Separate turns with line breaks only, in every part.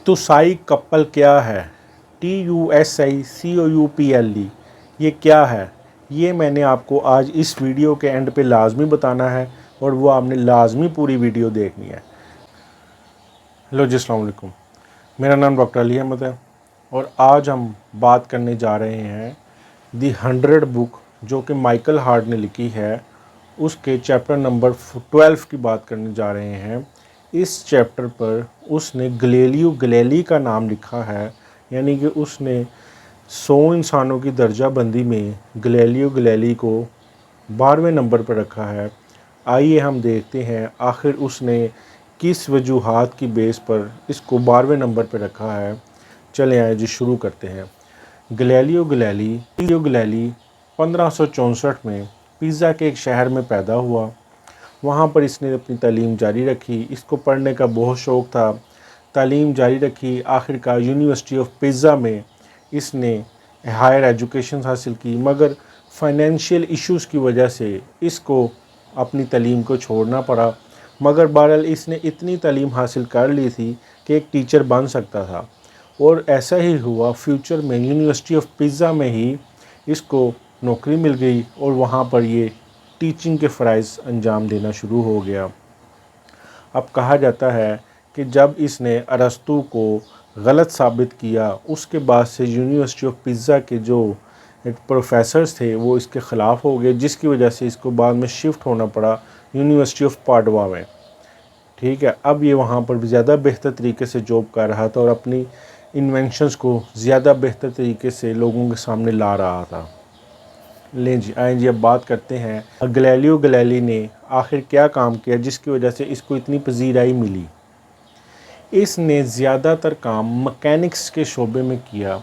तुसाई couple क्या है? TUSICOUPLE ये क्या है? ये मैंने आपको आज इस वीडियो के एंड पे लाजमी बताना है और वो आपने लाजमी पूरी वीडियो देखनी है। हेलो जी, अस्सलाम वालेकुम। मेरा नाम डॉक्टर अली अहमद है और आज हम बात करने जा रहे हैं दी 100 बुक जो कि माइकल हार्ट ने लिखी है, उसके चैप्टर नंबर 12 की बात करने जा रहे हैं। इस चैप्टर पर उसने गैलीलियो गैलीली का नाम लिखा है, यानी कि उसने 100 इंसानों की दर्जा बंदी में गैलीलियो गैलीली को 12वें नंबर पर रखा है। आइए हम देखते हैं आखिर उसने किस वजूहात की बेस पर इसको 12वें नंबर पर रखा है। चले आए जी, शुरू करते हैं। गैलीलियो गैलीली 1564 में पिज़ा के एक शहर में पैदा हुआ। वहाँ पर इसने अपनी तालीम जारी रखी। इसको पढ़ने का बहुत शौक़ था, तालीम जारी रखी। आखिरकार यूनिवर्सिटी ऑफ पिज़ा में इसने हायर एजुकेशन हासिल की, मगर फाइनेंशियल इश्यूज़ की वजह से इसको अपनी तालीम को छोड़ना पड़ा। मगर बहरहाल इसने इतनी तालीम हासिल कर ली थी कि एक टीचर बन सकता था, और ऐसा ही हुआ। फ्यूचर में यूनिवर्सिटी ऑफ पिज़ा में ही इसको नौकरी मिल गई और वहाँ पर ये टीचिंग के फ़राइज़ अंजाम देना शुरू हो गया। अब कहा जाता है कि जब इसने अरस्तू को गलत साबित किया, उसके बाद से यूनिवर्सिटी ऑफ पिज़ा के जो प्रोफेसर्स थे वो इसके ख़िलाफ़ हो गए, जिसकी वजह से इसको बाद में शिफ्ट होना पड़ा यूनिवर्सिटी ऑफ पाडवा में। ठीक है, अब ये वहाँ पर ज़्यादा बेहतर तरीके से जॉब कर रहा था और अपनी इन्वेंशंस को ज़्यादा बेहतर तरीके से लोगों के सामने ला रहा था। लें जी, आए जी, अब बात करते हैं गैलीलियो गैलीली ने आखिर क्या काम किया जिसकी वजह से इसको इतनी पजीराई मिली। इसने ज़्यादातर काम मैकेनिक्स के शोबे में किया।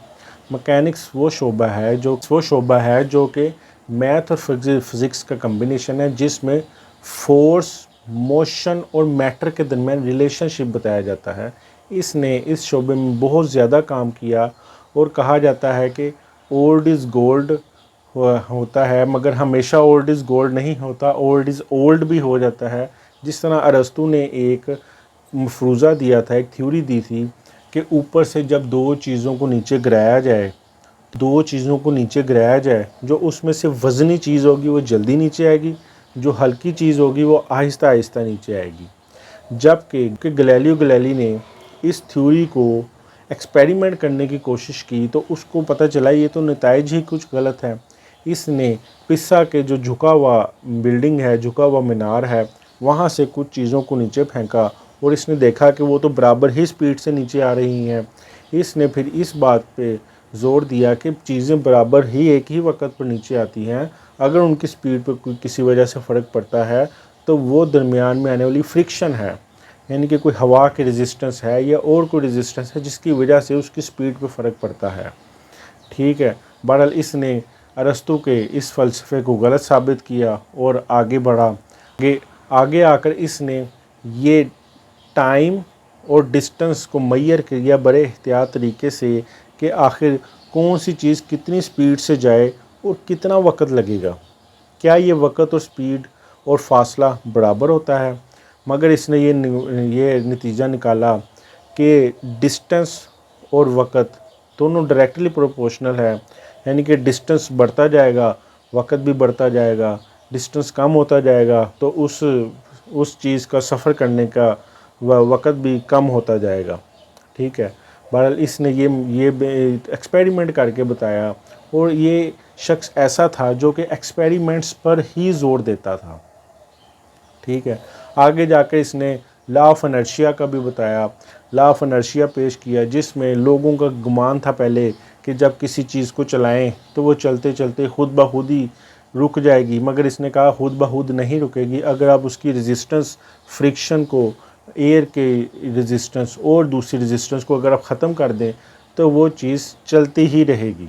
मैकेनिक्स वो शोबा है जो कि मैथ और फिज़िक्स का कम्बिनेशन है, जिसमें फोर्स, मोशन और मैटर के दरमियान रिलेशनशिप बताया जाता है। इसने इस शोबे में बहुत ज़्यादा काम किया और कहा जाता है कि ओल्ड इज़ गोल्ड होता है, मगर हमेशा ओल्ड इज़ गोल्ड नहीं होता, ओल्ड इज़ ओल्ड भी हो जाता है। जिस तरह अरस्तू ने एक मफरूज़ा दिया था, एक थ्योरी दी थी कि ऊपर से जब दो चीज़ों को नीचे गिराया जाए, जो उसमें से वज़नी चीज़ होगी वो जल्दी नीचे आएगी, जो हल्की चीज़ होगी वो आहिस्ता आहिस्ता नीचे आएगी। जबकि गैलीलियो गैलीली ने इस थ्योरी को एक्सपेरिमेंट करने की कोशिश की तो उसको पता चला ये तो नताइज ही कुछ गलत है। इसने पिसा के जो झुका हुआ बिल्डिंग है, झुका हुआ मीनार है, वहाँ से कुछ चीज़ों को नीचे फेंका और इसने देखा कि वो तो बराबर ही स्पीड से नीचे आ रही हैं। इसने फिर इस बात पे ज़ोर दिया कि चीज़ें बराबर ही एक ही वक्त पर नीचे आती हैं, अगर उनकी स्पीड पर कोई किसी वजह से फ़र्क पड़ता है तो वो दरमियान में आने वाली फ्रिक्शन है, यानी कि कोई हवा की रेजिस्टेंस है या और कोई रेजिस्टेंस है जिसकी वजह से उसकी स्पीड पे फ़र्क पड़ता है। ठीक है, बहरहाल इसने अरस्तू के इस फ़लसफ़े को गलत साबित किया और आगे बढ़ा। आगे आकर इसने ये टाइम और डिस्टेंस को मैयर किया बड़े एहतियात तरीके से कि आखिर कौन सी चीज़ कितनी स्पीड से जाए और कितना वक्त लगेगा, क्या ये वक्त और स्पीड और फासला बराबर होता है। मगर इसने ये नतीजा निकाला कि डिस्टेंस और वक्त दोनों डायरेक्टली प्रोपोर्शनल है, यानी कि डिस्टेंस बढ़ता जाएगा, वक्त भी बढ़ता जाएगा। डिस्टेंस कम होता जाएगा तो उस चीज़ का सफ़र करने का वक्त भी कम होता जाएगा। ठीक है, बहरहाल इसने ये एक्सपेरिमेंट करके बताया, और ये शख्स ऐसा था जो कि एक्सपेरिमेंट्स पर ही ज़ोर देता था। ठीक है, आगे जाकर इसने लॉ ऑफ इनर्शिया का भी बताया, लॉ ऑफ इनर्शिया पेश किया, जिसमें लोगों का गुमान था पहले कि जब किसी चीज़ को चलाएं तो वो चलते चलते खुद ब खुद ही रुक जाएगी, मगर इसने कहा खुद ब खुद नहीं रुकेगी। अगर आप उसकी रेजिस्टेंस, फ्रिक्शन को, एयर के रेजिस्टेंस और दूसरी रेजिस्टेंस को अगर आप ख़त्म कर दें तो वो चीज़ चलती ही रहेगी।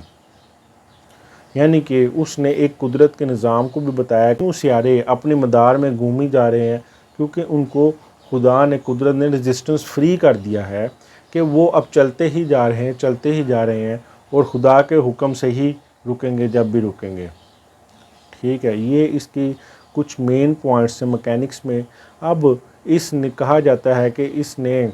यानी कि उसने एक कुदरत के निज़ाम को भी बताया कि सियारे अपने मदार में घूमी जा रहे हैं क्योंकि उनको खुदा ने, कुदरत ने रेजिस्टेंस फ्री कर दिया है कि वो अब चलते ही जा रहे हैं और खुदा के हुक्म से ही रुकेंगे जब भी रुकेंगे। ठीक है, ये इसकी कुछ मेन पॉइंट्स हैं मैकेनिक्स में। अब इसने कहा जाता है कि इसने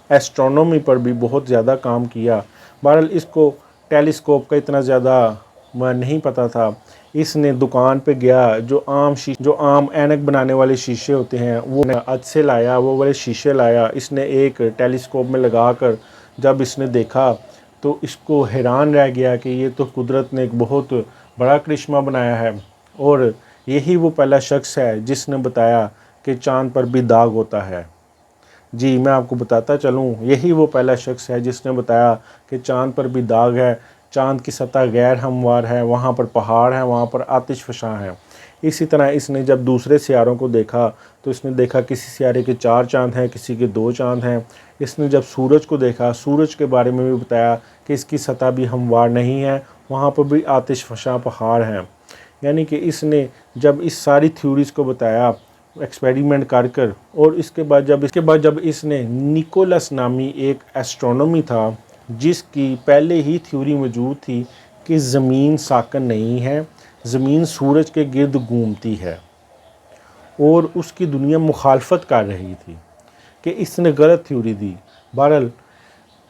एस्ट्रोनॉमी पर भी बहुत ज़्यादा काम किया। बहरहाल इसको टेलीस्कोप का इतना ज़्यादा नहीं पता था। इसने दुकान पे गया, जो आम ऐनक बनाने वाले शीशे होते हैं वो आज से लाया, वो वाले शीशे लाया। इसने एक टेलीस्कोप में लगा कर जब इसने देखा तो इसको हैरान रह गया कि ये तो कुदरत ने एक बहुत बड़ा करिश्मा बनाया है। और यही वो पहला शख्स है जिसने बताया कि चाँद पर भी दाग होता है। जी, मैं आपको बताता चलूँ, यही वो पहला शख्स है जिसने बताया कि चाँद पर भी दाग है, चाँद की सतह गैर हमवार है, वहाँ पर पहाड़ हैं, वहाँ पर आतिशफ़शां है। इसी तरह इसने जब दूसरे सियारों को देखा तो इसने देखा किसी सियारे के 4 चाँद हैं, किसी के 2 चाँद हैं। इसने जब सूरज को देखा, सूरज के बारे में भी बताया कि इसकी सतह भी हमवार नहीं है, वहाँ पर भी आतिशफ़शां पहाड़ हैं। यानी कि इसने जब इस सारी थ्योरीज़ को बताया एक्सपेरिमेंट कर और इसके बाद जब इसने निकोलस नामी एक एस्ट्रोनॉमी था जिसकी पहले ही थ्योरी मौजूद थी कि ज़मीन साकन नहीं है, ज़मीन सूरज के गिर्द घूमती है, और उसकी दुनिया मुखालफत कर रही थी कि इसने गलत थ्योरी दी। बहरहाल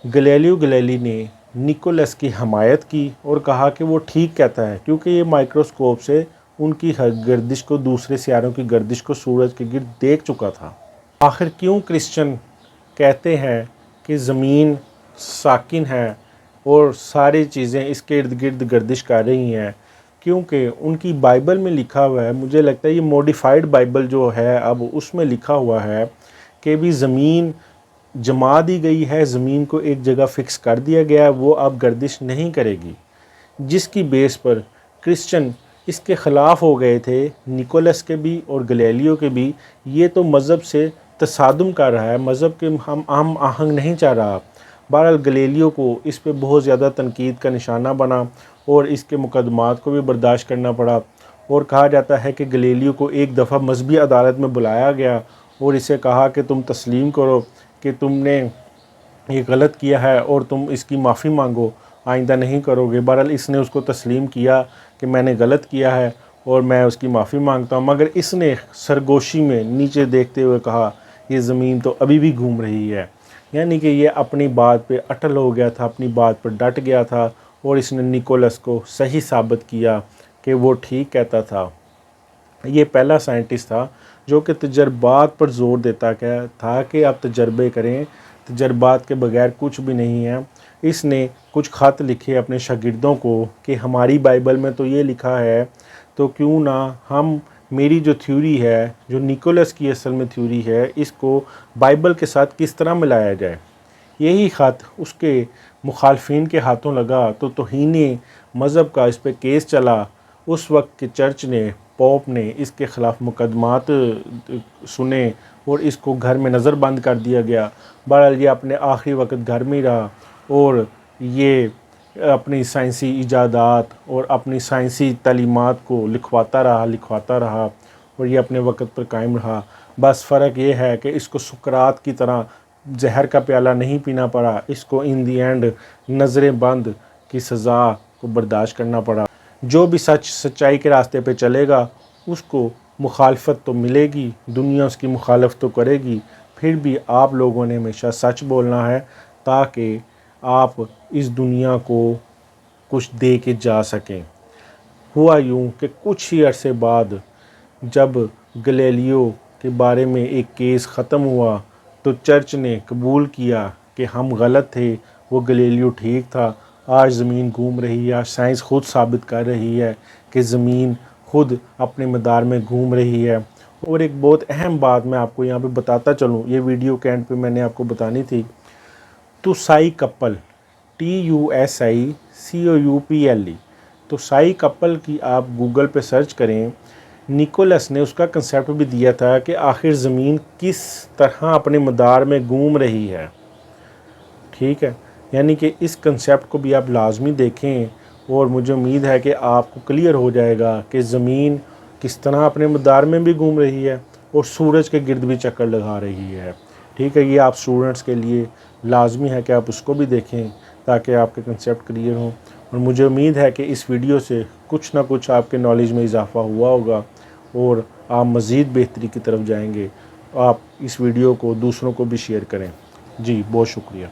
गैलीलियो गैलीली ने निकोलस की हमायत की और कहा कि वो ठीक कहता है, क्योंकि ये माइक्रोस्कोप से उनकी हर गर्दिश को, दूसरे सियारों की गर्दिश को सूरज के गिर्द देख चुका था। आखिर क्यों क्रिश्चियन कहते हैं कि ज़मीन साकिन है और सारी चीज़ें इसके इर्द गिर्द गर्दिश कर रही हैं? क्योंकि उनकी बाइबल में लिखा हुआ है, मुझे लगता है ये मॉडिफाइड बाइबल जो है अब, उसमें लिखा हुआ है कि भी ज़मीन जमा दी गई है, ज़मीन को एक जगह फ़िक्स कर दिया गया है, वो अब गर्दिश नहीं करेगी। जिसकी बेस पर क्रिश्चियन इसके ख़िलाफ़ हो गए थे, निकोलस के भी और गैलीलियो के भी। ये तो मज़हब से तसादुम कर रहा है, मज़हब के हम आहंग नहीं चाह रहा। बहरहाल गैलीलियो को इस पे बहुत ज़्यादा तनकीद का निशाना बना और इसके मुकदमात को भी बर्दाश्त करना पड़ा। और कहा जाता है कि गैलीलियो को एक दफ़ा मजहबी अदालत में बुलाया गया और इसे कहा कि तुम तस्लीम करो कि तुमने ये गलत किया है और तुम इसकी माफ़ी मांगो, आइंदा नहीं करोगे। बहरहाल इसने उसको तस्लीम किया कि मैंने गलत किया है और मैं उसकी माफ़ी मांगता हूँ, मगर इसने सरगोशी में नीचे देखते हुए कहा ये ज़मीन तो अभी भी घूम रही है। यानी कि ये अपनी बात पे अटल हो गया था, अपनी बात पर डट गया था और इसने निकोलस को सही साबित किया कि वो ठीक कहता था। ये पहला साइंटिस्ट था जो कि तजर्बात पर ज़ोर देता था कि आप तजर्बे करें, तजर्बात के बगैर कुछ भी नहीं है। इसने कुछ ख़त लिखे अपने शागिर्दों को कि हमारी बाइबल में तो ये लिखा है, तो क्यों ना हम मेरी जो थ्योरी है, जो निकोलस की असल में थ्योरी है, इसको बाइबल के साथ किस तरह मिलाया जाए। यही ख़त उसके मुखालफिन के हाथों लगा तो तौहीन मज़हब का इस पर केस चला। उस वक्त के चर्च ने, पोप ने इसके ख़िलाफ़ मुकदमात सुने और इसको घर में नज़र बंद कर दिया गया। बहरहाल ये अपने आखिरी वक्त घर में ही रहा और ये अपनी साइंसी इजादात और अपनी साइंसी तालीमात को लिखवाता रहा और ये अपने वक्त पर कायम रहा। बस फ़र्क ये है कि इसको सुकरात की तरह जहर का प्याला नहीं पीना पड़ा, इसको इन दी एंड नज़रें बंद की सज़ा को बर्दाश्त करना पड़ा। जो भी सच्चाई के रास्ते पे चलेगा उसको मुखालफत तो मिलेगी, दुनिया उसकी मुखालफत तो करेगी, फिर भी आप लोगों ने हमेशा सच बोलना है ताकि आप इस दुनिया को कुछ दे के जा सकें। हुआ यूँ कि कुछ ही अरसे बाद जब गैलीलियो के बारे में एक केस ख़त्म हुआ तो चर्च ने कबूल किया कि हम गलत थे, वो गैलीलियो ठीक था। आज ज़मीन घूम रही है, आज साइंस खुद साबित कर रही है कि ज़मीन खुद अपने मदार में घूम रही है। और एक बहुत अहम बात मैं आपको यहाँ पे बताता चलूँ, ये वीडियो के एंड पे मैंने आपको बतानी थी। तुसाई कपल, TUSICOUPLE, तुसाई कपल की आप गूगल पे सर्च करें। निकोलस ने उसका कंसेप्ट भी दिया था कि आखिर ज़मीन किस तरह अपने मदार में घूम रही है। ठीक है, यानी कि इस कंसेप्ट को भी आप लाजमी देखें और मुझे उम्मीद है कि आपको क्लियर हो जाएगा कि ज़मीन किस तरह अपने मदार में भी घूम रही है और सूरज के गिर्द भी चक्कर लगा रही है। ठीक है, ये आप स्टूडेंट्स के लिए लाजमी है कि आप उसको भी देखें ताकि आपके कंसेप्ट क्लियर हों। और मुझे उम्मीद है कि इस वीडियो से कुछ ना कुछ आपके नॉलेज में इजाफ़ा हुआ होगा और आप मज़ीद बेहतरी की तरफ जाएंगे। आप इस वीडियो को दूसरों को भी शेयर करें। जी बहुत शुक्रिया।